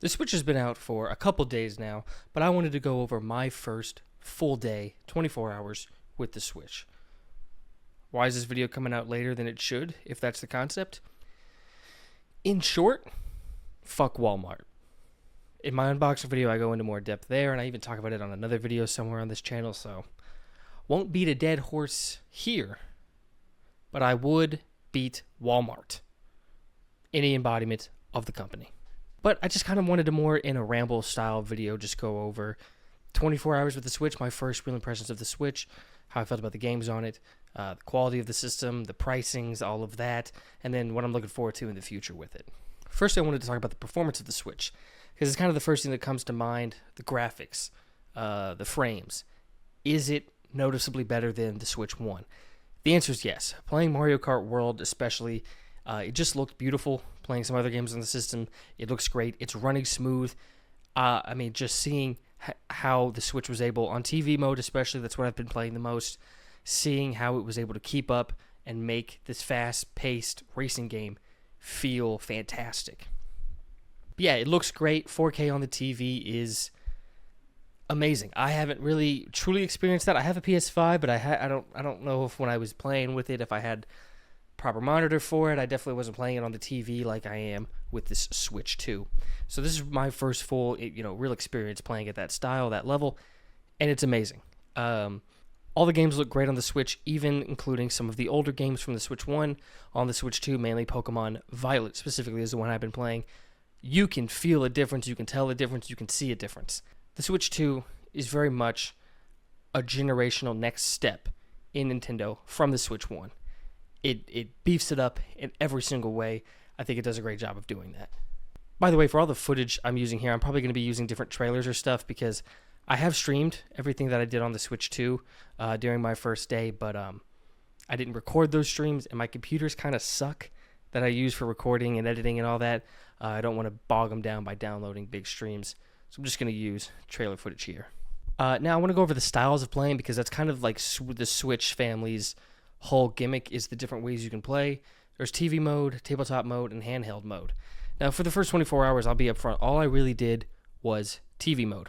The Switch has been out for a couple days now, but I wanted to go over my first full day, 24 hours, with the Switch. Why is this video coming out later than it should, if that's the concept? In short, fuck Walmart. In my unboxing video, I go into more depth there, and I even talk about it on another video somewhere on this channel, so won't beat a dead horse here, but I would beat Walmart. Any embodiment of the company. But I just kind of wanted to more in a ramble style video just go over 24 hours with the Switch, my first real impressions of the Switch, how I felt about the games on it, the quality of the system, the pricings, all of that, and then what I'm looking forward to in the future with it. First, I wanted to talk about the performance of the Switch, because it's kind of the first thing that comes to mind, the graphics, the frames. Is it noticeably better than the Switch 1? The answer is yes. Playing Mario Kart World especially, it just looked beautiful. Playing some other games on the system, it looks great. It's running smooth. Just seeing how the Switch was able, on TV mode especially, that's what I've been playing the most, seeing how it was able to keep up and make this fast-paced racing game feel fantastic. But yeah, it looks great. 4K on the TV is amazing. I haven't really truly experienced that. I have a PS5, but I don't know if when I was playing with it, if I had proper monitor for it. I definitely wasn't playing it on the TV like I am with this Switch 2. So this is my first full, real experience playing at that style, that level, and it's amazing. All the games look great on the Switch, even including some of the older games from the Switch 1 on the Switch 2, mainly Pokemon Violet specifically is the one I've been playing. You can feel a difference, you can tell a difference, you can see a difference. The Switch 2 is very much a generational next step in Nintendo from the Switch 1. It beefs it up in every single way. I think it does a great job of doing that. By the way, for all the footage I'm using here, I'm probably going to be using different trailers or stuff because I have streamed everything that I did on the Switch 2 during my first day, but I didn't record those streams, and my computers kind of suck that I use for recording and editing and all that. I don't want to bog them down by downloading big streams, so I'm just going to use trailer footage here. Now, I want to go over the styles of playing because that's kind of like the Switch family's whole gimmick is the different ways you can play. There's TV mode, tabletop mode, and handheld mode. Now, for the first 24 hours, I'll be upfront. All I really did was TV mode.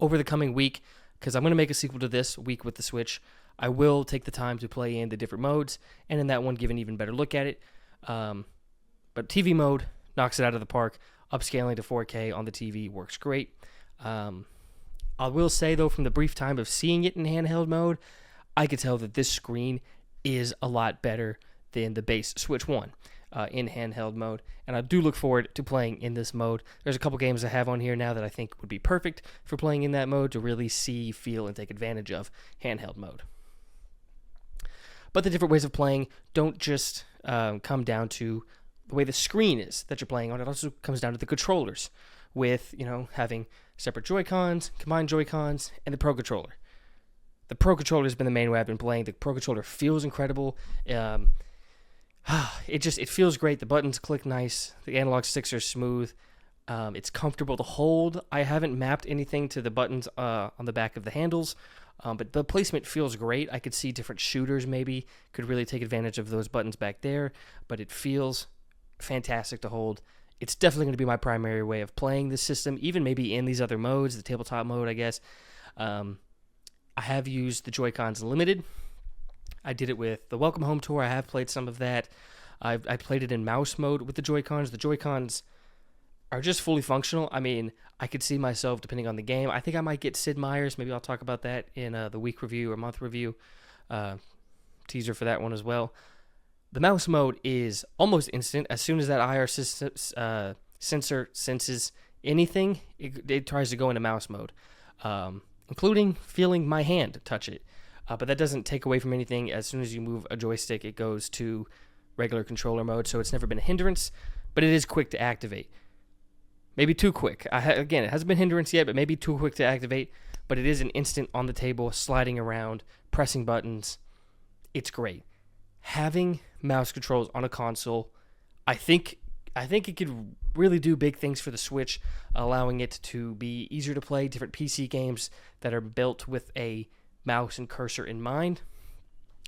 Over the coming week, because I'm going to make a sequel to this week with the Switch, I will take the time to play in the different modes, and in that one, give an even better look at it. But TV mode knocks it out of the park. Upscaling to 4K on the TV works great. I will say, though, from the brief time of seeing it in handheld mode, I could tell that this screen is a lot better than the base Switch 1 in handheld mode, and I do look forward to playing in this mode. There's a couple games I have on here now that I think would be perfect for playing in that mode to really see, feel, and take advantage of handheld mode. But the different ways of playing don't just come down to the way the screen is that you're playing on. It also comes down to the controllers with, having separate Joy-Cons, combined Joy-Cons, and the Pro Controller. The Pro Controller has been the main way I've been playing. The Pro Controller feels incredible. It feels great. The buttons click nice. The analog sticks are smooth. It's comfortable to hold. I haven't mapped anything to the buttons on the back of the handles, but the placement feels great. I could see different shooters maybe could really take advantage of those buttons back there, but it feels fantastic to hold. It's definitely going to be my primary way of playing this system, even maybe in these other modes, the tabletop mode, I guess. I have used the Joy-Cons limited. I did it with the Welcome Home Tour. I have played some of that. I played it in mouse mode with the Joy-Cons. The Joy-Cons are just fully functional. I could see myself, depending on the game. I think I might get Sid Meier's. Maybe I'll talk about that in the week review or month review. Teaser for that one as well. The mouse mode is almost instant. As soon as that IR sensor senses anything, it tries to go into mouse mode. Including feeling my hand touch it. But that doesn't take away from anything. As soon as you move a joystick, it goes to regular controller mode, so it's never been a hindrance, but it is quick to activate. Maybe too quick. Again, it hasn't been a hindrance yet, but maybe too quick to activate, but it is an instant on the table, sliding around, pressing buttons. It's great. Having mouse controls on a console, I think it could really do big things for the Switch, allowing it to be easier to play different PC games that are built with a mouse and cursor in mind.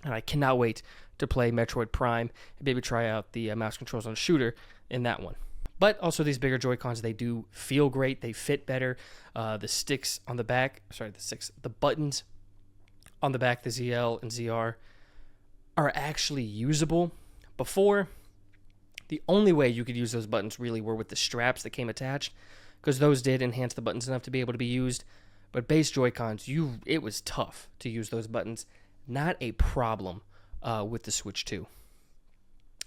And I cannot wait to play Metroid Prime and maybe try out the mouse controls on a shooter in that one. But also these bigger Joy-Cons, they do feel great. They fit better. The sticks on the back, the buttons on the back, the ZL and ZR, are actually usable. Before, the only way you could use those buttons really were with the straps that came attached, because those did enhance the buttons enough to be able to be used. But base Joy-Cons, it was tough to use those buttons. Not a problem with the Switch 2.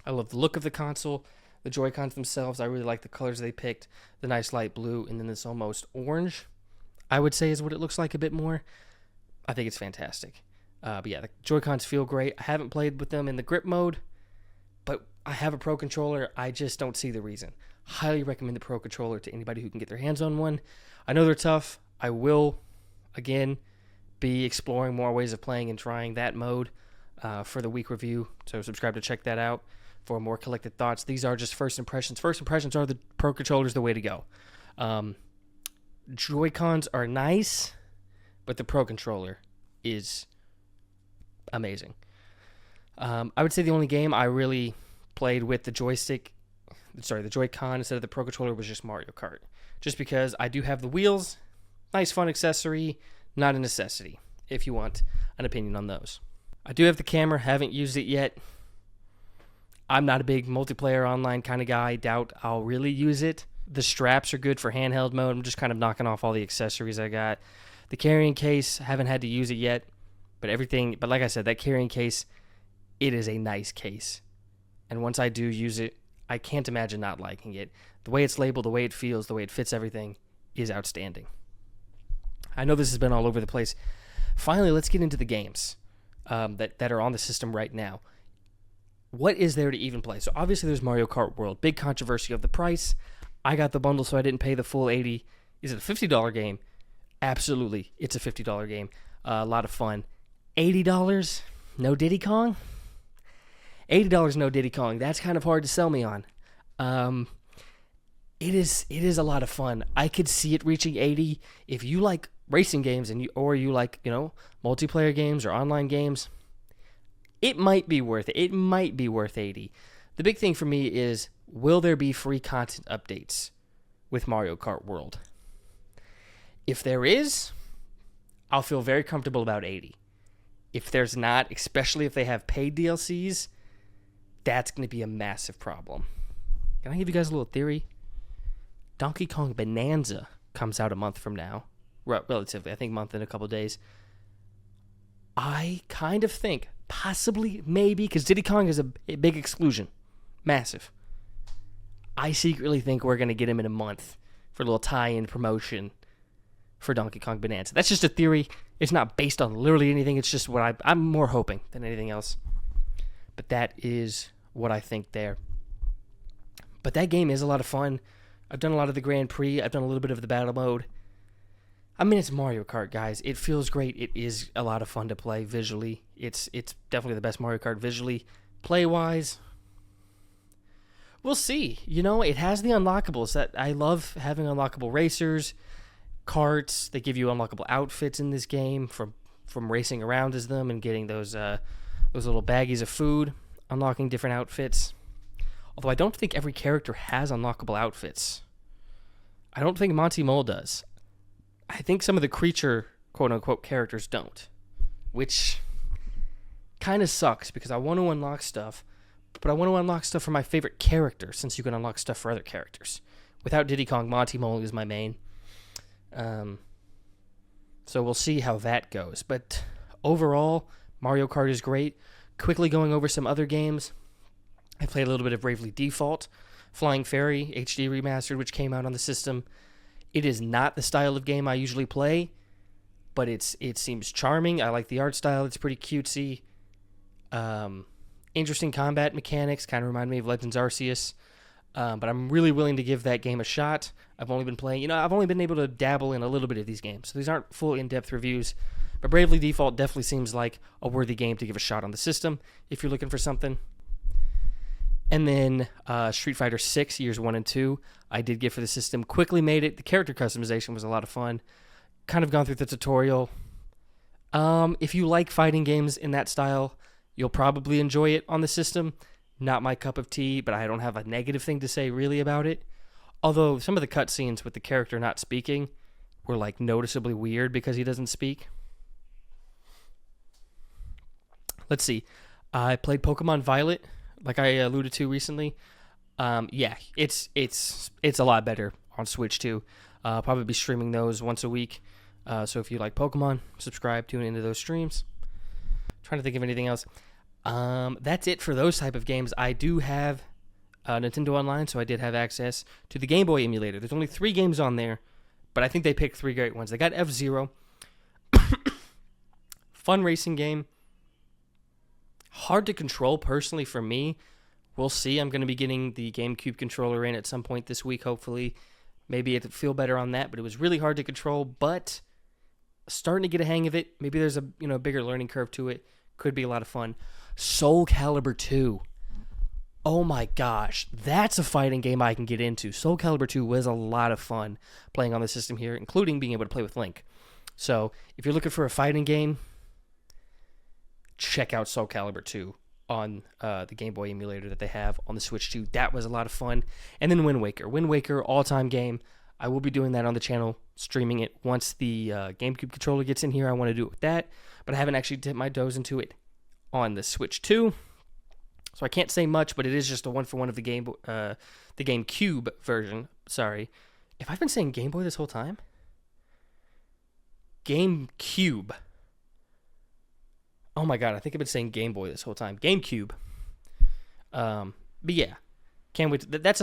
I love the look of the console. The Joy-Cons themselves, I really like the colors they picked. The nice light blue and then this almost orange, I would say is what it looks like a bit more. I think it's fantastic. But yeah, the Joy-Cons feel great. I haven't played with them in the grip mode, but I have a Pro Controller. I just don't see the reason. Highly recommend the Pro Controller to anybody who can get their hands on one. I know they're tough. I will, again, be exploring more ways of playing and trying that mode for the week review. So subscribe to check that out for more collected thoughts. These are just first impressions. First impressions are the Pro Controller's the way to go. Joy-Cons are nice, but the Pro Controller is amazing. I would say the only game I really played with the Joy-Con instead of the Pro Controller was just Mario Kart. Just because I do have the wheels, nice fun accessory, not a necessity, if you want an opinion on those. I do have the camera, haven't used it yet. I'm not a big multiplayer online kind of guy. Doubt I'll really use it. The straps are good for handheld mode. I'm just kind of knocking off all the accessories I got. The carrying case, haven't had to use it yet. But like I said, that carrying case, it is a nice case. And once I do use it, I can't imagine not liking it. The way it's labeled, the way it feels, the way it fits everything is outstanding. I know this has been all over the place. Finally, let's get into the games that are on the system right now. What is there to even play? So obviously there's Mario Kart World. Big controversy of the price. I got the bundle, so I didn't pay the full $80. Is it a $50 game? Absolutely, it's a $50 game. A lot of fun. $80? No Diddy Kong? $80 no Diddy Kong. That's kind of hard to sell me on. It is a lot of fun. I could see it reaching $80 if you like racing games or you like, multiplayer games or online games. It might be worth it. It might be worth $80. The big thing for me is, will there be free content updates with Mario Kart World? If there is, I'll feel very comfortable about $80. If there's not, especially if they have paid DLCs, that's going to be a massive problem. Can I give you guys a little theory? Donkey Kong Bonanza comes out a month from now. Relatively, I think a month and a couple days. I kind of think, possibly, maybe, because Diddy Kong is a big exclusion. Massive. I secretly think we're going to get him in a month for a little tie-in promotion for Donkey Kong Bonanza. That's just a theory. It's not based on literally anything. It's just what I'm more hoping than anything else. But that is what I think there. But that game is a lot of fun. I've done a lot of the Grand Prix. I've done a little bit of the battle mode. I mean, it's Mario Kart, guys. It feels great. It is a lot of fun to play visually. It's definitely the best Mario Kart visually. Play-wise, we'll see. It has the unlockables. That I love having unlockable racers, carts. They give you unlockable outfits in this game from racing around as them and getting those little baggies of food, unlocking different outfits. Although I don't think every character has unlockable outfits. I don't think Monty Mole does. I think some of the creature, quote-unquote, characters don't, which kind of sucks because I want to unlock stuff, but I want to unlock stuff for my favorite character since you can unlock stuff for other characters. Without Diddy Kong, Monty Mole is my main. So we'll see how that goes. But overall, Mario Kart is great. Quickly going over some other games. I played a little bit of Bravely Default, Flying Fairy HD Remastered, which came out on the system. It is not the style of game I usually play, but it seems charming. I like the art style. It's pretty cutesy. Interesting combat mechanics. Kind of remind me of Legends Arceus. But I'm really willing to give that game a shot. I've only been able to dabble in a little bit of these games. So these aren't full in-depth reviews. But Bravely Default definitely seems like a worthy game to give a shot on the system if you're looking for something. And then Street Fighter 6 Years 1 and 2, I did get for the system. Quickly made it. The character customization was a lot of fun. Kind of gone through the tutorial. If you like fighting games in that style, you'll probably enjoy it on the system. Not my cup of tea, but I don't have a negative thing to say really about it. Although some of the cutscenes with the character not speaking were like noticeably weird because he doesn't speak. Let's see. I played Pokemon Violet, like I alluded to recently. Yeah, it's a lot better on Switch too. I'll probably be streaming those once a week. So if you like Pokemon, subscribe, tune into those streams. Trying to think of anything else. That's it for those type of games. I do have Nintendo Online, so I did have access to the Game Boy emulator. There's only 3 games on there, but I think they picked 3 great ones. They got F-Zero, fun racing game, hard to control personally for me. We'll see. I'm going to be getting the GameCube controller in at some point this week, hopefully. Maybe it'll feel better on that, but it was really hard to control, but starting to get a hang of it. Maybe there's a bigger learning curve to it. Could be a lot of fun. Soul Calibur 2. Oh my gosh, that's a fighting game I can get into. Soul Calibur 2 was a lot of fun playing on the system here, including being able to play with Link. So if you're looking for a fighting game, check out Soul Calibur 2 on the Game Boy emulator that they have on the Switch 2. That was a lot of fun. And then Wind Waker. Wind Waker, all-time game. I will be doing that on the channel, streaming it once the GameCube controller gets in here. I want to do it with that, but I haven't actually dipped my toes into it on the Switch 2. So I can't say much, but it is just a one-for-one of the GameCube version. Sorry. If I've been saying Game Boy this whole time? GameCube. Oh my god, I think I've been saying Game Boy this whole time. GameCube. But yeah, can't wait. That's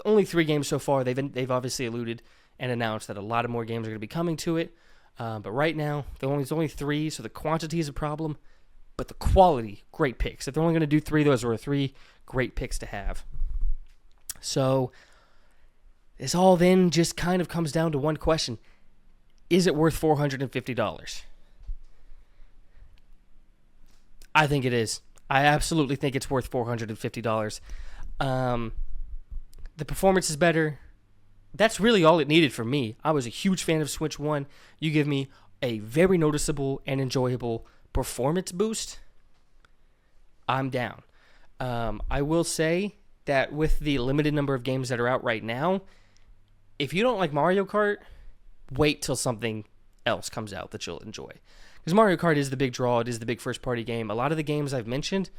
only 3 games so far. They've obviously alluded and announced that a lot of more games are going to be coming to it. But right now, there's only 3, so the quantity is a problem. But the quality, great picks. If they're only going to do 3, those were 3 great picks to have. So this all then just kind of comes down to one question. Is it worth $450? I think it is. I absolutely think it's worth $450. The performance is better. That's really all it needed for me. I was a huge fan of Switch 1. You give me a very noticeable and enjoyable performance boost, I'm down. I will say that with the limited number of games that are out right now, if you don't like Mario Kart, wait till something else comes out that you'll enjoy. Because Mario Kart is the big draw. It is the big first-party game. A lot of the games I've mentioned,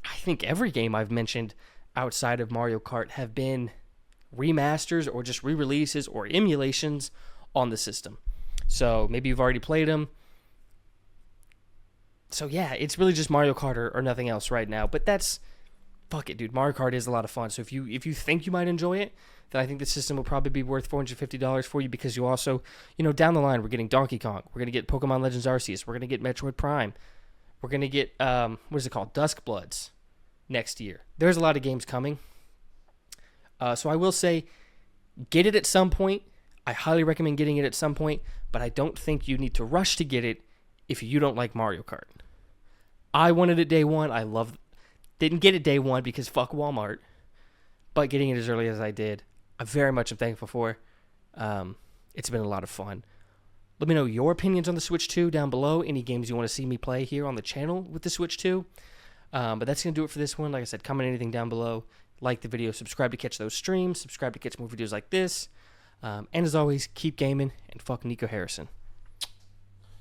I think every game I've mentioned outside of Mario Kart have been remasters or just re-releases or emulations on the system. So maybe you've already played them. So yeah, it's really just Mario Kart or nothing else right now. But fuck it, dude. Mario Kart is a lot of fun. So if you think you might enjoy it, then I think the system will probably be worth $450 for you, because you also, down the line, we're getting Donkey Kong. We're going to get Pokemon Legends Arceus. We're going to get Metroid Prime. We're going to get, what is it called? Dusk Bloods next year. There's a lot of games coming. So I will say, get it at some point. I highly recommend getting it at some point, but I don't think you need to rush to get it if you don't like Mario Kart. I wanted it day one. Didn't get it day one because fuck Walmart, but getting it as early as I did, I very much am thankful for. It's been a lot of fun. Let me know your opinions on the Switch 2 down below. Any games you want to see me play here on the channel with the Switch 2. But that's going to do it for this one. Like I said, comment anything down below. Like the video. Subscribe to catch those streams. Subscribe to catch more videos like this. And as always, keep gaming and fuck Nico Harrison.